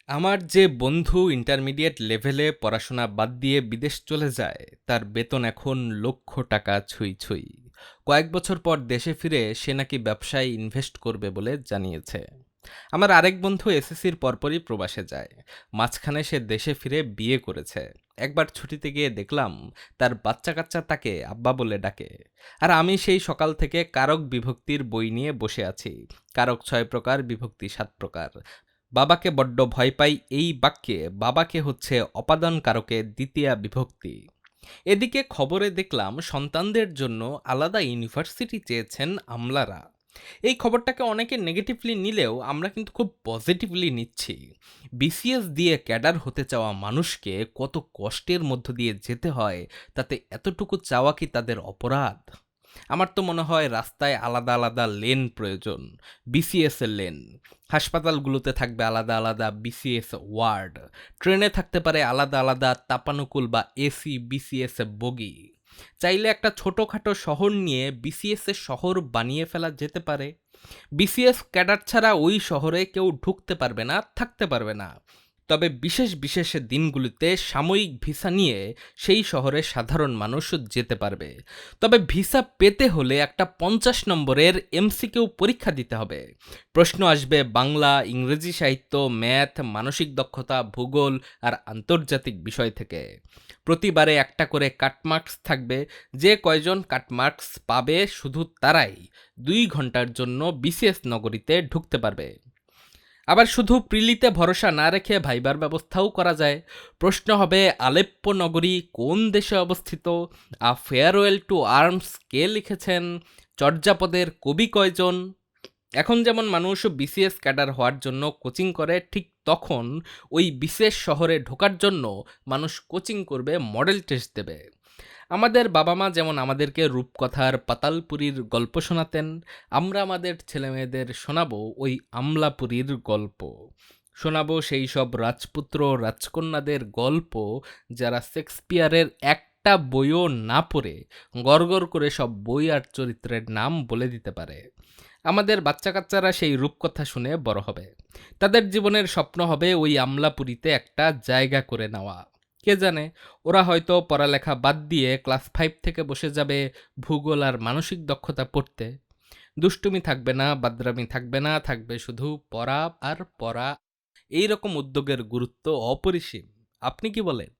আমার যে বন্ধু ইন্টারমিডিয়েট লেভেলে পড়াশোনা বাদ দিয়ে বিদেশ চলে যায়, তার বেতন এখন লক্ষ টাকা ছুঁই ছুঁই। কয়েক বছর পর দেশে ফিরে সে নাকি ব্যবসায় ইনভেস্ট করবে বলে জানিয়েছে। আমার আরেক বন্ধু এসএসসির পরপরই প্রবাসে যায়। মাঝখানে সে দেশে ফিরে বিয়ে করেছে। একবার ছুটিতে গিয়ে দেখলাম তার বাচ্চা কাচ্চা তাকে আব্বা বলে ডাকে। আর আমি সেই সকাল থেকে কারক বিভক্তির বই নিয়ে বসে আছি। কারক 6 প্রকার, বিভক্তি 7 প্রকার। বাবাকে বড্ড ভয় পাই এই বাক্যে বাবাকে হচ্ছে অপাদান কারকে দ্বিতীয়া বিভক্তি। এদিকে খবরে দেখলাম সন্তানদের জন্য আলাদা ইউনিভার্সিটি চেয়েছেন আমলারা। এই খবরটাকে অনেকে নেগেটিভলি নিলেও আমরা কিন্তু খুব পজিটিভলি নিচ্ছি। বিসিএস দিয়ে ক্যাডার হতে চাওয়া মানুষকে কত কষ্টের মধ্য দিয়ে যেতে হয়, তাতে এতটুকু চাওয়া কি তাদের অপরাধ? আমার তো মনে হয় রাস্তায় আলাদা আলাদা লেন প্রয়োজন। বিসিএস এর লেন, হাসপাতালগুলোতে থাকবে আলাদা আলাদা বিসিএস ওয়ার্ড, ট্রেনে থাকতে পারে আলাদা আলাদা তাপানুকুল বা এসি বিসিএস বগি। চাইলে একটা ছোটখাটো শহর নিয়ে বিসিএস এর শহর বানিয়ে ফেলা যেতে পারে। বিসিএস ক্যাডার ছাড়া ওই শহরে কেউ ঢুকতে পারবে না, থাকতে পারবে না। তবে বিশেষ বিশেষ দিনগুলিতে সাময়িক ভিসা নিয়ে সেই শহরে সাধারণ মানুষ যেতে পারবে। তবে ভিসা পেতে হলে একটা 50 নম্বরের এমসিকিউ পরীক্ষা দিতে হবে। প্রশ্ন আসবে বাংলা, ইংরেজি সাহিত্য, ম্যাথ, মানসিক দক্ষতা, ভূগোল আর আন্তর্জাতিক বিষয় থেকে। প্রতিবারে একটা করে কাটমার্কস থাকবে। যে কয়জন কাটমার্কস পাবে শুধু তারাই 2 ঘন্টার জন্য বিসিএস নগরীতে ঢুকতে পারবে। আবার শুধু প্রিলিতে ভরসা না রেখে ভাইবার ব্যবস্থাও করা যায়। প্রশ্ন হবে আলেপ্পো নগরী কোন দেশে অবস্থিত, ফেয়ারওয়েল টু আর্মস কে লিখেছেন, চর্যাপদের কবি কয়জন। এখন যেমন মানুষ বিসিএস ক্যাডার হওয়ার জন্য কোচিং করে, ঠিক তখন ওই বিশেষ শহরে ঢোকার জন্য মানুষ কোচিং করবে, মডেল টেস্ট দেবে। আমাদের বাবা মা যেমন আমাদেরকে রূপকথার পাতালপুরীর গল্প শোনাতেন, আমরা আমাদের ছেলেমেয়েদের শোনাবো ওই আমলাপুরীর গল্প। শোনাবো সেই সব রাজপুত্র রাজকন্যাদের গল্প যারা শেক্সপিয়ারের একটা বইও না পড়ে গড়গড় করে সব বই আর চরিত্রের নাম বলে দিতে পারে। আমাদের বাচ্চা কাচ্চারা সেই রূপকথা শুনে বড় হবে। তাদের জীবনের স্বপ্ন হবে ওই আমলাপুরীতে একটা জায়গা করে নেওয়া। কে জানে, ওরা হয়তো পড়ালেখা বাদ দিয়ে ক্লাস 5 থেকে বসে যাবে ভূগোল আর মানসিক দক্ষতা পড়তে। দুষ্টুমি থাকবে না, বাদরামি থাকবে না, থাকবে শুধু পড়া আর পড়া। এই রকম উদ্যোগের গুরুত্ব অপরিসীম। আপনি কি বলেন?